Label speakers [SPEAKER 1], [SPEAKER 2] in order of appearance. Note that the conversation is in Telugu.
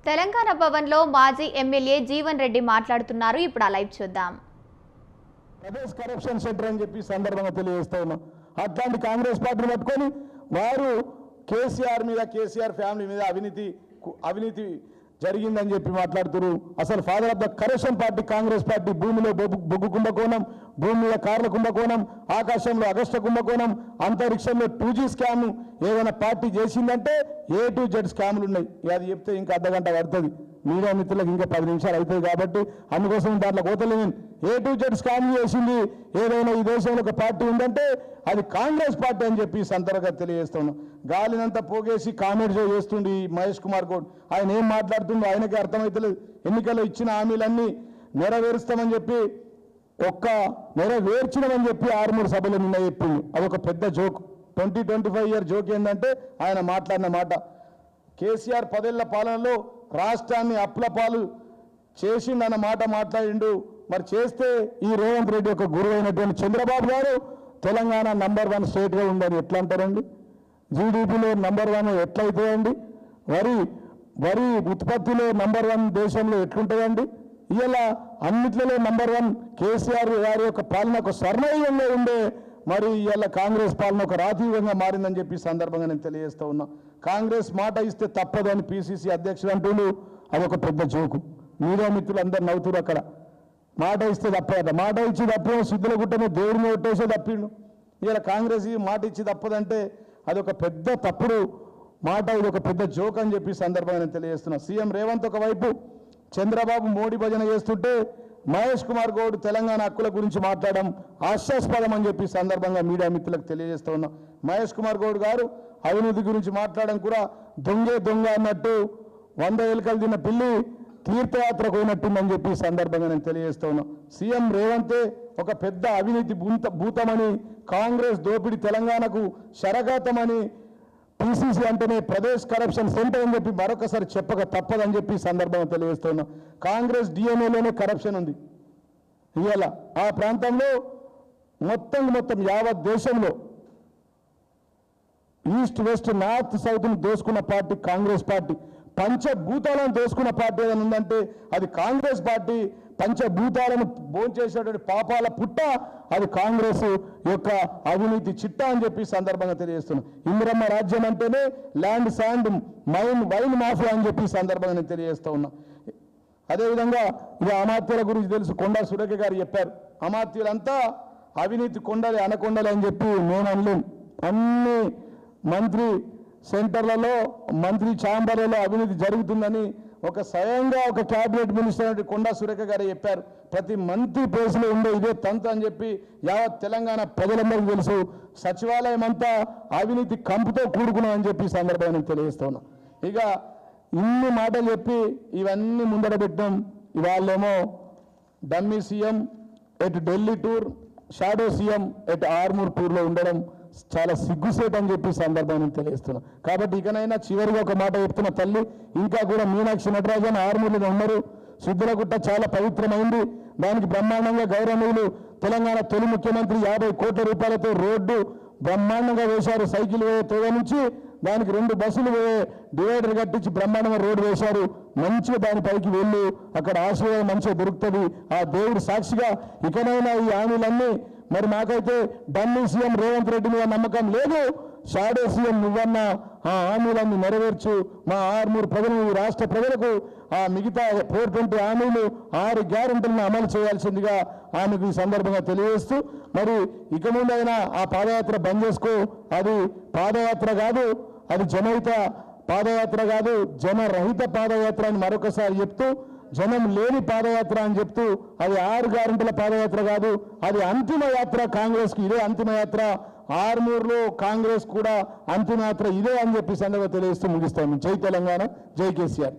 [SPEAKER 1] తెలంగాణ భవన్లో మాజీ ఎమ్మెల్యే జీవన్ రెడ్డి మాట్లాడుతున్నారు. ఇప్పుడు ఆ లైవ్ చూద్దాం.
[SPEAKER 2] ప్రదేశ్ కరప్షన్ సెంటర్ అని చెప్పి సందర్భంగా తెలియజేస్తా ఉన్నాం. అట్లాంటి కాంగ్రెస్ పార్టీని పట్టుకొని వారు కేసీఆర్ మీద, కేసీఆర్ ఫ్యామిలీ మీద అవినీతి జరిగిందని చెప్పి మాట్లాడుతున్నారు. అసలు father of the corruption party Congress party. భూమిలో బొగ్గు కుంభకోణం, భూమి మీద కార్ల కుంభకోణం, ఆకాశంలో అగస్ట కుంభకోణం, అంతరిక్షంలో 2G స్కామ్ ఏదైనా పార్టీ చేసిందంటే A to Z స్కాములు ఉన్నాయి. అది చెప్తే ఇంకా అర్ధగంట పడుతుంది. మీడియా మిత్రులకు ఇంకా 10 నిమిషాలు అవుతుంది కాబట్టి అందుకోసం దాంట్లో కోతలేదు. A to Z స్కామ్ చేసింది ఏదైనా ఈ దేశంలో ఒక పార్టీ ఉందంటే అది కాంగ్రెస్ పార్టీ అని చెప్పి సందర్భంగా తెలియజేస్తున్నాం. గాలినంతా పోగేసి కామెంట్ చేస్తుండి మహేష్ కుమార్ గౌడ్. ఆయన ఏం మాట్లాడుతుండో ఆయనకే అర్థమవుతలేదు. ఎన్నికల్లో ఇచ్చిన హామీలన్నీ నెరవేరుస్తామని చెప్పి నెరవేర్చినమని చెప్పి 6-3 సభలు నిన్న చెప్పింది. అదొక పెద్ద జోక్. 20-25 ఇయర్ జోక్ ఏంటంటే ఆయన మాట్లాడిన మాట, కేసీఆర్ 10 ఏళ్ల పాలనలో రాష్ట్రాన్ని అప్లపాలు చేసిండన్న మాట మాట్లాడిండు. మరి చేస్తే ఈ రేవంత్ రెడ్డి యొక్క గురువు అయినటువంటి చంద్రబాబు గారు తెలంగాణ నంబర్ 1 స్టేట్గా ఉందని ఎట్లా అంటారండి? జీడిపిలో నంబర్ 1 ఎట్లయితుందండి? వరి ఉత్పత్తిలో నంబర్ 1 దేశంలో ఎట్లుంటుందండి? ఇలా అన్నిట్లలో నంబర్ 1 కేసీఆర్ గారి యొక్క పాలన ఒక స్వర్ణయుగంలో ఉండే మరి ఇవాళ కాంగ్రెస్ పాలన ఒక రాతీయుగంగా మారిందని చెప్పి సందర్భంగా నేను తెలియజేస్తా ఉన్నా. కాంగ్రెస్ మాట ఇస్తే తప్పదని PCC అధ్యక్షుడు అంటూ అదొక పెద్ద జోకు. మీడియా మిత్రులు అందరు నవ్వుతున్నారు. అక్కడ మాట ఇస్తే తప్పదట. మాట ఇచ్చి తప్పేమో సిద్ధుల గుట్టనే దేవుడిని కొట్టేసే తప్పిండు. ఇలా కాంగ్రెస్ మాట ఇచ్చి తప్పదంటే అదొక పెద్ద తప్పుడు మాట, ఇది ఒక పెద్ద జోక్ అని చెప్పి సందర్భంగా నేను తెలియజేస్తున్నా. సీఎం రేవంత్ ఒకవైపు చంద్రబాబు మోడీ భజన చేస్తుంటే మహేష్ కుమార్ గౌడ్ తెలంగాణ హక్కుల గురించి మాట్లాడడం హాస్యాస్పదం అని చెప్పి సందర్భంగా మీడియా మిత్రులకు తెలియజేస్తూ ఉన్నాం. మహేష్ కుమార్ గౌడ్ గారు అవినీతి గురించి మాట్లాడడం కూడా దొంగ అన్నట్టు 100 ఎలుకలు తిన్న పిల్లి తీర్థయాత్రకు పోయినట్టుందని చెప్పి సందర్భంగా నేను తెలియజేస్తూ ఉన్నాం. సీఎం రేవంతే ఒక పెద్ద అవినీతి భూతమని, కాంగ్రెస్ దోపిడి తెలంగాణకు శరఘాతమని, PCC అంటేనే ప్రదేశ్ కరప్షన్ సెంటర్ అని చెప్పి మరొకసారి చెప్పక తప్పదని చెప్పి సందర్భంగా తెలియజేస్తున్నాం. కాంగ్రెస్ DNA-లోనే కరప్షన్ ఉంది. ఇవాళ ఆ ప్రాంతంలో మొత్తం యావత్ దేశంలో ఈస్ట్ వెస్ట్ నార్త్ సౌత్ని దోసుకున్న పార్టీ కాంగ్రెస్ పార్టీ. పంచభూతాలను దోసుకున్న పార్టీ ఏదైనా ఉందంటే అది కాంగ్రెస్ పార్టీ. పంచభూతాలను భోంచేసేటువంటి పాపాల పుట్ట అది కాంగ్రెస్ యొక్క అవినీతి చిట్టా అని చెప్పి సందర్భంగా తెలియజేస్తున్నాం. ఇందిరమ్మ రాజ్యం అంటేనే ల్యాండ్, శాండ్, వైన్ మాఫియా అని చెప్పి సందర్భంగా నేను తెలియజేస్తూ ఉన్నా. అదేవిధంగా ఇది అమాత్యుల గురించి తెలుసు. కొండా సురేఖ గారు చెప్పారు, అమాత్యులంతా అవినీతి కొండలే అనకొండలే అని చెప్పి నేను అనలేను. అన్ని మంత్రి సెంటర్లలో, మంత్రి ఛాంబర్లలో అవినీతి జరుగుతుందని స్వయంగా ఒక క్యాబినెట్ మినిస్టర్ కొండా సురేఖ గారు చెప్పారు. ప్రతి మంత్రి ప్లేస్లో ఉండే ఇదే తంతు అని చెప్పి యావత్ తెలంగాణ ప్రజలందరికీ తెలుసు. సచివాలయం అంతా అవినీతి కంపుతో కూడుకున్నామని చెప్పి సందర్భాన్ని తెలియజేస్తున్నా. ఇక ఇన్ని మాటలు చెప్పి ఇవన్నీ ముందర పెట్టాం. ఇవాళేమో డమ్మీ సీఎం ఎటు ఢిల్లీ టూర్, షాడో సీఎం ఎటు ఆర్మూర్ టూర్లో ఉండడం చాలా సిగ్గుసేట్ అని చెప్పి సందర్భాన్ని తెలియజేస్తున్నాం. కాబట్టి ఇకనైనా చివరిగా ఒక మాట చెప్తున్న తల్లి, ఇంకా కూడా మీనాక్షి నటరాజన్ ఆర్మూర్లో ఉన్నారు. సిద్ధులగుట్ట చాలా పవిత్రమైంది. దానికి బ్రహ్మాండంగా గౌరవనీయులు తెలంగాణ తొలి ముఖ్యమంత్రి 50 కోట్ల రూపాయలతో రోడ్డు బ్రహ్మాండంగా వేశారు. సైకిల్ వేయ తోడ నుంచి దానికి 2 బస్సులు డివైడర్ కట్టించి బ్రహ్మాండంగా రోడ్డు వేశారు. మంచిగా దానిపైకి వెళ్ళి అక్కడ ఆశీర్వాదం మంచిగా దొరుకుతుంది. ఆ దేవుడు సాక్షిగా ఇకనైనా ఈ హామీలన్నీ మరి మాకైతే డమ్మీ సీఎం రేవంత్ రెడ్డి మీద నమ్మకం లేదు. షాడో సీఎం నువ్వన్నా ఆ హామీలన్నీ నెరవేర్చు. మా ఆర్మూరు ప్రజలు, రాష్ట్ర ప్రజలకు ఆ మిగతా 420 హామీలు 6 గ్యారెంటీలను అమలు చేయాల్సిందిగా ఆమెకు ఈ సందర్భంగా తెలియజేస్తూ, మరి ఇక ముందైనా ఆ పాదయాత్ర బంద్ చేసుకో. అది పాదయాత్ర కాదు, అది జనహిత పాదయాత్ర కాదు, జనరహిత పాదయాత్ర అని మరొకసారి చెప్తూ, జనం లేని పాదయాత్ర అని చెప్తూ, అది 6 గ్యారెంటీల పాదయాత్ర కాదు, అది అంతిమ యాత్ర. కాంగ్రెస్కి ఇదే అంతిమ యాత్ర. ఆర్మూర్లో కాంగ్రెస్ కూడా అంతిమ యాత్ర ఇదే అని చెప్పి సందర్భంగా తెలియజేస్తూ ముగిస్తాము. జై తెలంగాణ, జై కేసీఆర్.